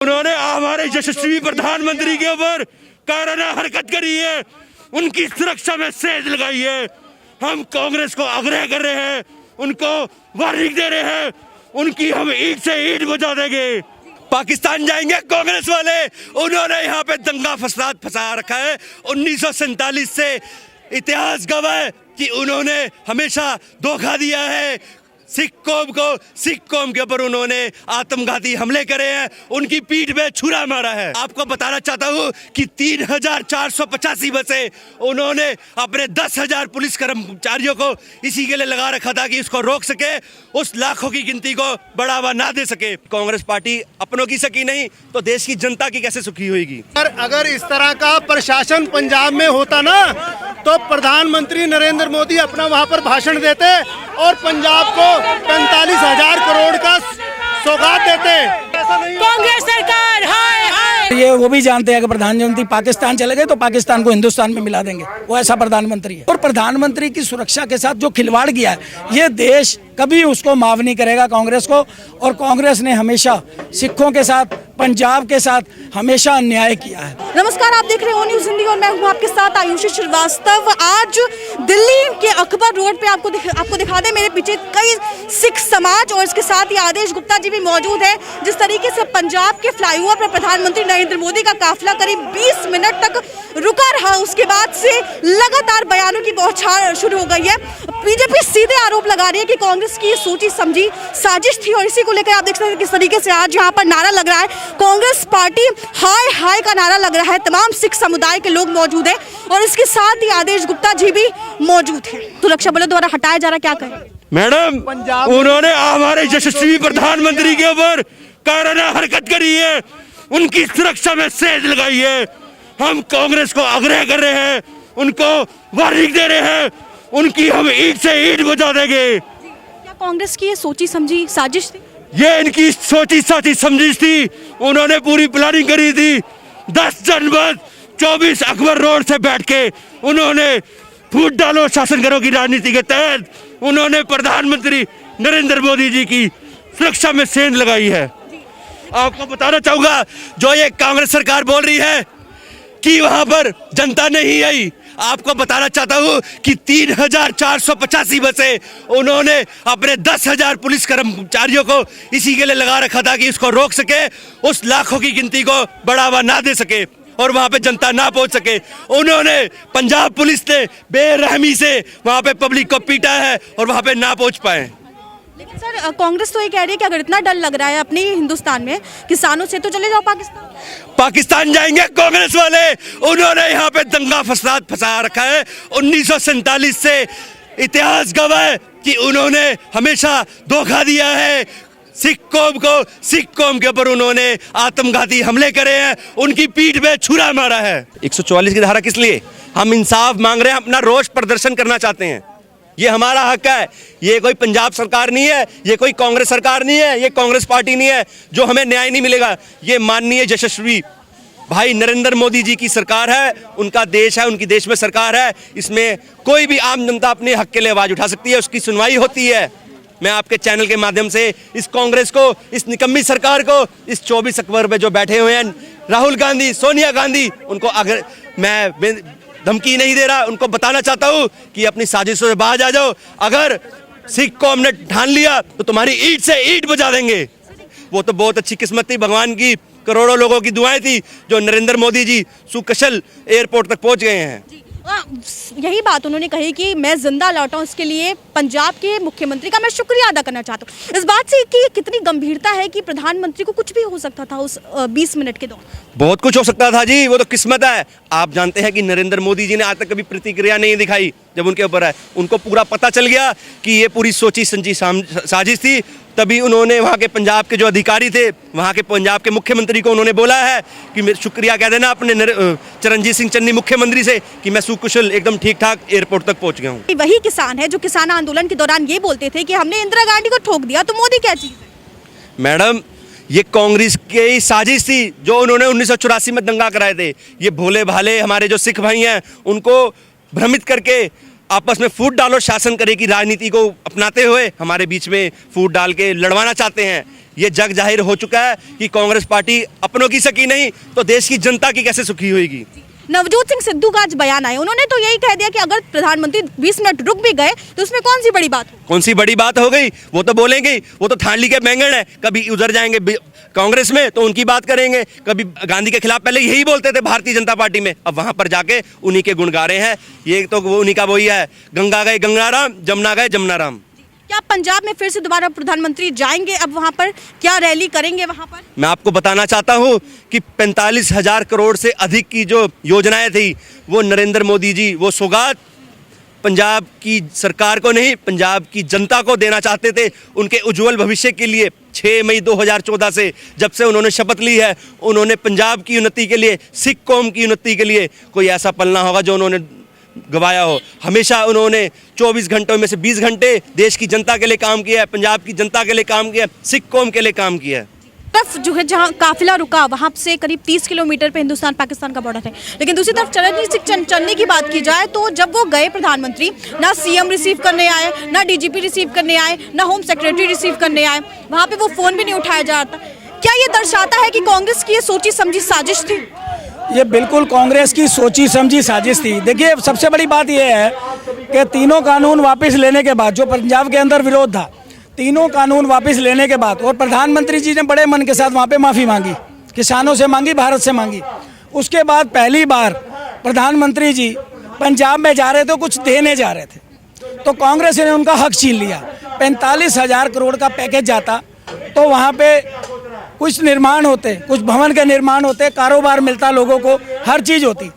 उन्होंने हमारे यशस्वी प्रधानमंत्री के ऊपर कायराना हरकत करी है, उनकी सुरक्षा में सेंध लगाई है। हम कांग्रेस को आग्रह कर रहे हैं, उनको वार्निंग दे रहे हैं, उनकी हम ईंट से ईंट बजा देंगे। पाकिस्तान जाएंगे कांग्रेस वाले, उन्होंने यहाँ पे दंगा फसाद फंसा रखा है। 1947 से इतिहास गवाह है कि उन्होंने हमेशा धोखा दिया है सिख कौम को। सिख कौम के ऊपर उन्होंने आत्मघाती हमले करे हैं, उनकी पीठ में छुरा मारा है। आपको बताना चाहता हूँ कि 3485 बसें उन्होंने अपने 10,000 पुलिस कर्मचारियों को इसी के लिए लगा रखा था कि इसको रोक सके, उस लाखों की गिनती को बढ़ावा ना दे सके। कांग्रेस पार्टी अपनों की सकी नहीं तो देश की जनता की कैसे सुखी होगी। अगर इस तरह का प्रशासन पंजाब में होता ना तो प्रधानमंत्री नरेंद्र मोदी अपना वहां पर भाषण देते और पंजाब को 45,000 करोड़ का सौगात देते। कांग्रेस सरकार हाय हाय। ये वो भी जानते हैं कि प्रधानमंत्री पाकिस्तान चले गए तो पाकिस्तान को हिंदुस्तान में मिला देंगे, वो ऐसा प्रधानमंत्री है। और प्रधानमंत्री की सुरक्षा के साथ जो खिलवाड़ किया है ये देश कभी उसको माफ नहीं करेगा कांग्रेस को। और कांग्रेस ने हमेशा सिखों के साथ, पंजाब के साथ हमेशा अन्याय किया है। नमस्कार, आप देख रहे हो न्यूज़ हिंदी और मैं हूं आपके साथ आयुषी श्रीवास्तव। आज दिल्ली के अकबर रोड पे आपको दिखा दें, मेरे पीछे कई सिख समाज और इसके साथ ही आदेश गुप्ता जी भी मौजूद है। जिस तरीके से पंजाब के फ्लाईओवर पर प्रधानमंत्री नरेंद्र मोदी का काफिला करीब 20 मिनट तक रुका रहा, उसके बाद से लगातार बयानों की बौछार शुरू हो गई है। बीजेपी सीधे आरोप लगा रही है कि कांग्रेस की सोची समझी साजिश थी और इसी को लेकर आप देख सकते हैं किस तरीके से आज यहाँ पर नारा लग रहा है। कांग्रेस पार्टी हाय हाय का नारा लग रहा है। तमाम सिख समुदाय के लोग मौजूद हैं और इसके साथ ही आदेश गुप्ता जी भी मौजूद हैं। सुरक्षा बलों द्वारा हटाया जा रहा, क्या कहें मैडम? उन्होंने हमारे यशस्वी प्रधानमंत्री के ऊपर कायराना हरकत करी है, उनकी सुरक्षा में सेंध लगाई है। हम कांग्रेस को आग्रह कर रहे हैं, उनको वार्निंग दे रहे हैं, उनकी हम ईंट से ईंट बजा देंगे। क्या कांग्रेस की ये सोची समझी साजिश थी? ये इनकी सोची साची समझी थी, उन्होंने पूरी प्लानिंग करी थी। 10 जनवरी 24 अकबर रोड से बैठ के उन्होंने फूट डालो शासन करो की राजनीति के तहत उन्होंने प्रधानमंत्री नरेंद्र मोदी जी की सुरक्षा में सेंध लगाई है। आपको बताना चाहूंगा, जो ये कांग्रेस सरकार बोल रही है कि वहां पर जनता नहीं आई, आपको बताना चाहता हूं कि 3485 बसें उन्होंने अपने 10,000 पुलिस कर्मचारियों को इसी के लिए लगा रखा था कि इसको रोक सके, उस लाखों की गिनती को बढ़ावा ना दे सके और वहां पे जनता ना पहुंच सके। उन्होंने पंजाब पुलिस ने बेरहमी से वहां पे पब्लिक को पीटा है और वहां पे ना पहुंच पाए। लेकिन सर, कांग्रेस तो ये कह रही है कि अगर इतना डर लग रहा है अपने हिंदुस्तान में किसानों से तो चले जाओ पाकिस्तान जाएंगे कांग्रेस वाले, उन्होंने यहाँ पे दंगा फसाद फंसा रखा है। 1947 से इतिहास गवाह है कि उन्होंने हमेशा धोखा दिया है सिख कौम को। सिख कौम के ऊपर उन्होंने आत्मघाती हमले करे हैं, उनकी पीठ में छुरा मारा है। 144 की धारा किस लिए? हम इंसाफ मांग रहे हैं, अपना रोष प्रदर्शन करना चाहते हैं, ये हमारा हक है। ये कोई पंजाब सरकार नहीं है, ये कोई कांग्रेस सरकार नहीं है, ये कांग्रेस पार्टी नहीं है जो हमें न्याय नहीं मिलेगा। ये माननीय यशस्वी भाई नरेंद्र मोदी जी की सरकार है, उनका देश है, उनकी देश में सरकार है। इसमें कोई भी आम जनता अपने हक के लिए आवाज उठा सकती है, उसकी सुनवाई होती है। मैं आपके चैनल के माध्यम से इस कांग्रेस को, इस निकम्मी सरकार को, इस 24 अकबर में जो बैठे हुए हैं राहुल गांधी, सोनिया गांधी, उनको अगर मैं धमकी नहीं दे रहा, उनको बताना चाहता हूं कि अपनी साजिशों से बाहर आ जाओ। अगर सिख कौम ने ठान लिया तो तुम्हारी ईंट से ईंट बजा देंगे। वो तो बहुत अच्छी किस्मत थी, भगवान की करोड़ों लोगों की दुआएं थी जो नरेंद्र मोदी जी सुकुशल एयरपोर्ट तक पहुंच गए हैं। यही बात उन्होंने कही कि मैं जिंदा लौटा हूं, इसके लिए पंजाब के मुख्यमंत्री का मैं शुक्रिया अदा करना चाहता हूं। इस बात से कि कितनी गंभीरता है कि प्रधानमंत्री को कुछ भी हो सकता था उस 20 मिनट के दौरान। बहुत कुछ हो सकता था जी, वो तो किस्मत है। आप जानते हैं कि नरेंद्र मोदी जी ने आज तक कभी प्रतिक्रिया नहीं दिखाई जब उनके ऊपर है। उनको पूरा पता चल गया कि ये पूरी सोची समझी साजिश थी, तभी उन्होंने वहाँ के पंजाब के जो अधिकारी थे, वहाँ के पंजाब के मुख्यमंत्री को उन्होंने बोला है कि मैं शुक्रिया कह देना अपने चरणजीत सिंह चन्नी मुख्यमंत्री से कि मैं सुकुशल एकदम ठीक ठाक एयरपोर्ट तक पहुँच गया हूँ। वही किसान है जो किसान आंदोलन के दौरान ये बोलते थे कि हमने इंदिरा गांधी को ठोक दिया, तो मोदी क्या चीज़ है? मैडम, ये कांग्रेस की साजिश थी जो उन्होंने 1984 में दंगा कराए थे। ये भोले भाले हमारे जो सिख भाई हैं उनको भ्रमित करके आपस में फूट डालो शासन करे की राजनीति को अपनाते हुए हमारे बीच में फूट डाल के लड़वाना चाहते हैं। ये जग जाहिर हो चुका है कि कांग्रेस पार्टी अपनों की सकी नहीं तो देश की जनता की कैसे सुखी होगी। नवजोत सिंह सिद्धू का आज बयान आया, उन्होंने तो यही कह दिया कि अगर प्रधानमंत्री 20 मिनट रुक भी गए तो उसमें कौन सी बड़ी बात। कौन सी बड़ी बात हो गई, वो तो बोलेंगे, वो तो थाली के बैंगन है, कभी उधर जाएंगे कांग्रेस में तो उनकी बात करेंगे, कभी गांधी के खिलाफ पहले यही बोलते थे भारतीय जनता पार्टी में, अब वहां पर जाके उन्हीं के गुण गा रहे हैं। ये तो वो उन्हीं का वही है, गंगा गए गंगा राम, जमुना गए जमुना राम। क्या पंजाब में फिर से दोबारा प्रधानमंत्री जाएंगे, अब वहां पर क्या रैली करेंगे वहां पर? मैं आपको बताना चाहता हूं कि 45,000 करोड़ से अधिक की जो योजनाएं थी वो नरेंद्र मोदी जी वो सौगात पंजाब की सरकार को नहीं, पंजाब की जनता को देना चाहते थे उनके उज्जवल भविष्य के लिए। 6 मई 2014 से जब से उन्होंने शपथ ली है, उन्होंने पंजाब की उन्नति के लिए, सिख कौम की उन्नति के लिए कोई ऐसा पल ना होगा जो उन्होंने गवाया हो। हमेशा उन्होंने 24 घंटों में से 20 घंटे देश की जनता के लिए काम किया है, पंजाब की जनता के लिए काम किया है, सिख कौम के लिए काम किया है। तरफ जो है जहां काफिला रुका वहां से करीब 30 किलोमीटर पे हिंदुस्तान पाकिस्तान का बॉर्डर है, लेकिन दूसरी तरफ चरणजीत सिंह चन्नी की बात की जाए तो जब वो गए प्रधानमंत्री, ना सीएम रिसीव करने आए, ना डीजीपी रिसीव करने आए, ना होम सेक्रेटरी रिसीव करने आए, वहां पे वो फोन भी नहीं उठाया जाता। क्या ये दर्शाता है कि कांग्रेस की ये सोची समझी साजिश थी? ये बिल्कुल कांग्रेस की सोची समझी साजिश थी। देखिए सबसे बड़ी बात यह है कि तीनों कानून वापस लेने के बाद, जो पंजाब के अंदर विरोध था, तीनों कानून वापस लेने के बाद और प्रधानमंत्री जी ने बड़े मन के साथ वहाँ पे माफ़ी मांगी, किसानों से मांगी, भारत से मांगी। उसके बाद पहली बार प्रधानमंत्री जी पंजाब में जा रहे थे, कुछ देने जा रहे थे, तो कांग्रेस ने उनका हक छीन लिया। 45,000 करोड़ का पैकेज जाता तो वहाँ पे कुछ निर्माण होते, कुछ भवन के निर्माण होते, कारोबार मिलता लोगों को, हर चीज़ होती।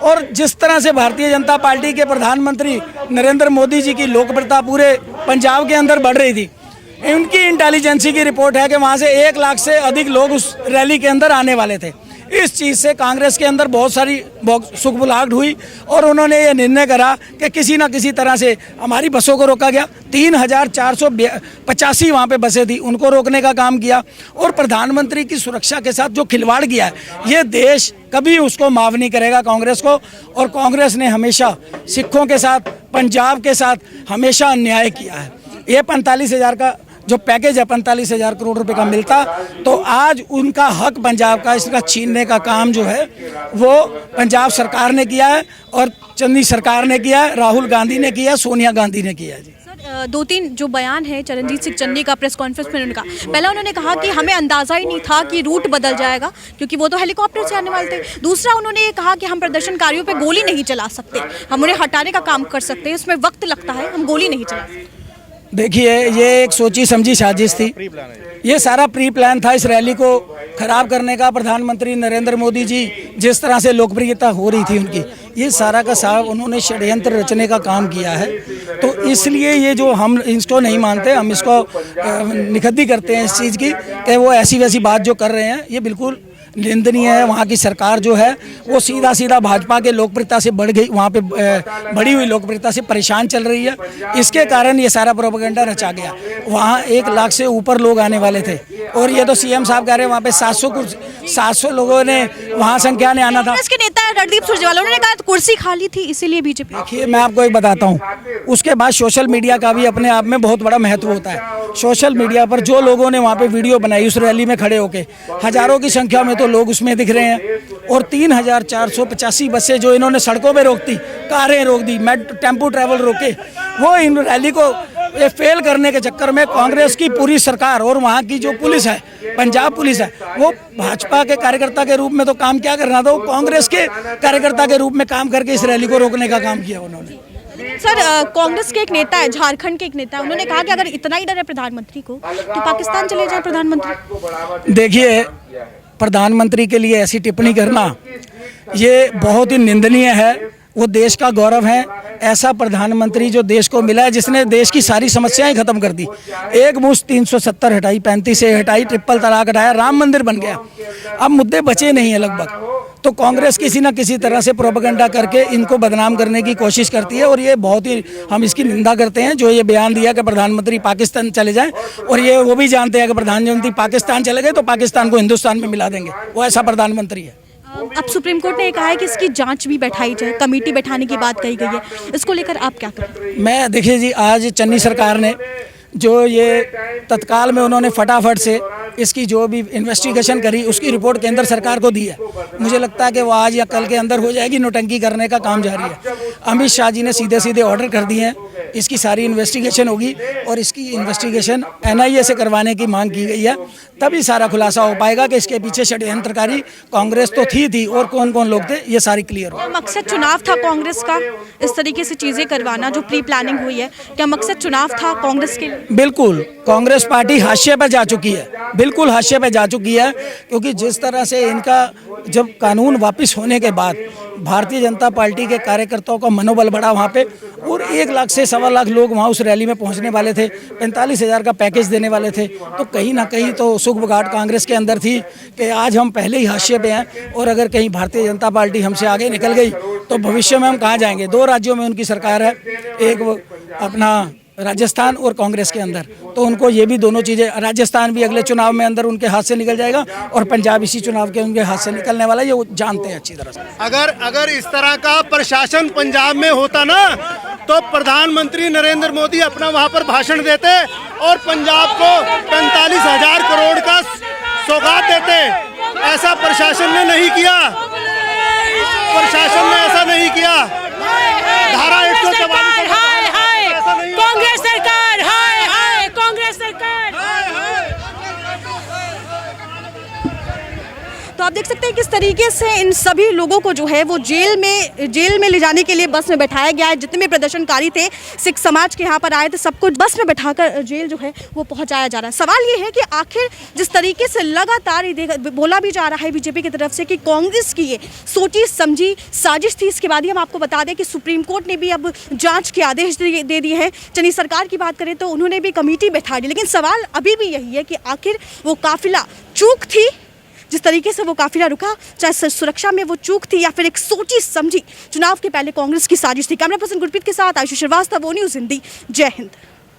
और जिस तरह से भारतीय जनता पार्टी के प्रधानमंत्री नरेंद्र मोदी जी की लोकप्रियता पूरे पंजाब के अंदर बढ़ रही थी, उनकी इंटेलिजेंसी की रिपोर्ट है कि वहाँ से 1 लाख से अधिक लोग उस रैली के अंदर आने वाले थे। इस चीज़ से कांग्रेस के अंदर बहुत सारी सुखबुलाहट हुई और उन्होंने ये निर्णय करा कि किसी न किसी तरह से हमारी बसों को रोका गया। 3,485 वहाँ पे बसें थी, उनको रोकने का काम किया। और प्रधानमंत्री की सुरक्षा के साथ जो खिलवाड़ किया है, ये देश कभी उसको माफ़ नहीं करेगा कांग्रेस को। और कांग्रेस ने हमेशा सिखों के साथ, पंजाब के साथ हमेशा अन्याय किया है। ये 45,000 का जो पैकेज है, 45,000 करोड़ रुपए का मिलता, तो आज उनका हक पंजाब का इसका छीनने का काम जो है वो पंजाब सरकार ने किया है और चन्नी सरकार ने किया है, राहुल गांधी ने किया, सोनिया गांधी ने किया है। जी सर, 2-3 जो बयान है चरणजीत सिंह चन्नी का प्रेस कॉन्फ्रेंस में उनका, पहला उन्होंने कहा कि हमें अंदाज़ा ही नहीं था कि रूट बदल जाएगा, क्योंकि वो तो हेलीकॉप्टर से आने वाले थे। दूसरा उन्होंने ये कहा कि हम प्रदर्शनकारियों पे गोली नहीं चला सकते, हम उन्हें हटाने का काम कर सकते हैं, उसमें वक्त लगता है, हम गोली नहीं चला सकते। देखिए ये एक सोची समझी साजिश थी, ये सारा प्री प्लान था इस रैली को खराब करने का। प्रधानमंत्री नरेंद्र मोदी जी जिस तरह से लोकप्रियता हो रही थी उनकी, ये सारा का सारा उन्होंने षड्यंत्र रचने का काम किया है। तो इसलिए ये जो हम इसको नहीं मानते, हम इसको निखद्दी करते हैं इस चीज़ की कि वो ऐसी वैसी बात जो कर रहे हैं, ये बिल्कुल निंदनीय है। वहाँ की सरकार जो है वो सीधा सीधा भाजपा के लोकप्रियता से बढ़ गई, वहाँ पे बढ़ी हुई लोकप्रियता से परेशान चल रही है। इसके कारण ये सारा प्रोपेगेंडा रचा गया। वहाँ 1 लाख से ऊपर लोग आने वाले थे और ये तो सीएम साहब कह रहे हैं वहाँ पे 700 लोगों ने वहाँ संख्या ने आना था। कांग्रेस के नेता रणदीप सुरजेवाला उन्होंने कहा कुर्सी खाली थी इसीलिए बीजेपी। देखिए मैं आपको एक बताता हूँ, उसके बाद सोशल मीडिया का भी अपने आप में बहुत बड़ा महत्व होता है। सोशल मीडिया पर जो लोगों ने वहाँ पे वीडियो बनाई उस रैली में खड़े होके, हजारों की संख्या में तो लोग उसमें दिख रहे हैं। और 3,485 बसें जो इन्होंने सड़कों पे रोक दी, कारें रोक दी, टेम्पो ट्रैवल रोके, वो इन रैली को ये फेल करने के चक्कर में कांग्रेस की पूरी सरकार और वहाँ की जो पुलिस है, पंजाब पुलिस है, वो भाजपा के कार्यकर्ता के रूप में तो काम क्या करना था, वो कांग्रेस के कार्यकर्ता के रूप में काम करके इस रैली को रोकने का काम किया उन्होंने। सर, कांग्रेस के एक नेता है, झारखंड के एक नेता है, उन्होंने कहा कि अगर इतना ही डर है प्रधानमंत्री को तो पाकिस्तान चले जाए प्रधानमंत्री। देखिए प्रधानमंत्री के लिए ऐसी टिप्पणी करना ये बहुत ही निंदनीय है। वो देश का गौरव है। ऐसा प्रधानमंत्री जो देश को मिला है, जिसने देश की सारी समस्याएं खत्म कर दी, एक मुश्त 370 हटाई, 35 हटाई, ट्रिपल तलाक हटाया, राम मंदिर बन गया, अब मुद्दे बचे नहीं है लगभग। तो कांग्रेस किसी न किसी तरह से प्रोपेगेंडा करके इनको बदनाम करने की कोशिश करती है और ये बहुत ही हम इसकी निंदा करते हैं। जो ये बयान दिया कि प्रधानमंत्री पाकिस्तान चले जाएं, और ये वो भी जानते हैं कि प्रधानमंत्री पाकिस्तान चले गए तो पाकिस्तान को हिंदुस्तान में मिला देंगे, वो ऐसा प्रधानमंत्री है। अब सुप्रीम कोर्ट ने कहा है कि इसकी जांच भी बैठाई जाए, कमेटी बैठाने की बात कही गई है, इसको लेकर आप क्या करें? मैं देखिए जी, आज चन्नी सरकार ने जो ये तत्काल में उन्होंने फटाफट से इसकी जो भी इन्वेस्टिगेशन करी उसकी रिपोर्ट केंद्र सरकार को दी है। मुझे लगता है कि वो आज या कल के अंदर हो जाएगी। नोटंकी करने का काम जारी है। अमित शाह जी ने सीधे सीधे ऑर्डर कर दिए हैं, इसकी सारी इन्वेस्टिगेशन होगी और इसकी इन्वेस्टिगेशन NIA से करवाने की मांग की गई है। तभी सारा खुलासा हो पाएगा कि इसके पीछे षड्यंत्रकारी कांग्रेस तो थी और कौन कौन लोग थे, ये सारी क्लियर हो। मकसद चुनाव था कांग्रेस का इस तरीके से चीजें करवाना, जो प्री प्लानिंग हुई है, क्या मकसद चुनाव था कांग्रेस के लिए? बिल्कुल, कांग्रेस पार्टी हाशिए पर जा चुकी है, बिल्कुल हाशिए पर जा चुकी है, क्योंकि जिस तरह से इनका जब कानून वापस होने के बाद भारतीय जनता पार्टी के कार्यकर्ताओं का मनोबल बढ़ा वहाँ पे, और 1 लाख से 1.25 लाख लोग वहाँ उस रैली में पहुँचने वाले थे, 45,000 का पैकेज देने वाले थे। तो कहीं ना कहीं तो सुगबुगाहट कांग्रेस के अंदर थी कि आज हम पहले ही हाशिए पे हैं, और अगर कहीं भारतीय जनता पार्टी हमसे आगे निकल गई तो भविष्य में हम कहाँ जाएंगे। 2 राज्यों में उनकी सरकार है, एक वो अपना राजस्थान और कांग्रेस के अंदर, तो उनको ये भी दोनों चीज़ें, राजस्थान भी अगले चुनाव में अंदर उनके हाथ से निकल जाएगा और पंजाब इसी चुनाव के उनके हाथ से निकलने वाला है, ये वो जानते हैं अच्छी तरह से। अगर इस तरह का प्रशासन पंजाब में होता ना, तो प्रधानमंत्री नरेंद्र मोदी अपना वहां पर भाषण देते और पंजाब को 45,000 करोड़ का सौगात देते। ऐसा प्रशासन ने नहीं किया, प्रशासन ने ऐसा नहीं किया। धारा 144 कांग्रेस सरकार, हाय हाय कांग्रेस सरकार। तो आप देख सकते हैं किस तरीके से इन सभी लोगों को जो है वो जेल में ले जाने के लिए बस में बैठाया गया है। जितने भी प्रदर्शनकारी थे, सिख समाज के यहाँ पर आए थे, सबको बस में बैठाकर जेल जो है वो पहुंचाया जा रहा है। सवाल ये है कि आखिर जिस तरीके से लगातार बोला भी जा रहा है बीजेपी की तरफ से कि कांग्रेस की ये सोची समझी साजिश थी, इसके बाद ही हम आपको बता दें कि सुप्रीम कोर्ट ने भी अब जाँच के आदेश दे दिए हैं। चनी सरकार की बात करें तो उन्होंने भी कमेटी बैठा दी, लेकिन सवाल अभी भी यही है कि आखिर वो काफिला चूक थी, जिस तरीके से वो काफिला रुका, चाहे सुरक्षा में वो चूक थी या फिर एक सोची समझी चुनाव के पहले कांग्रेस की साजिश थी। कैमरा पर्सन गुरप्रीत के साथ आयुषी श्रीवास्तव, वो न्यूज़ हिंदी। जय हिंद।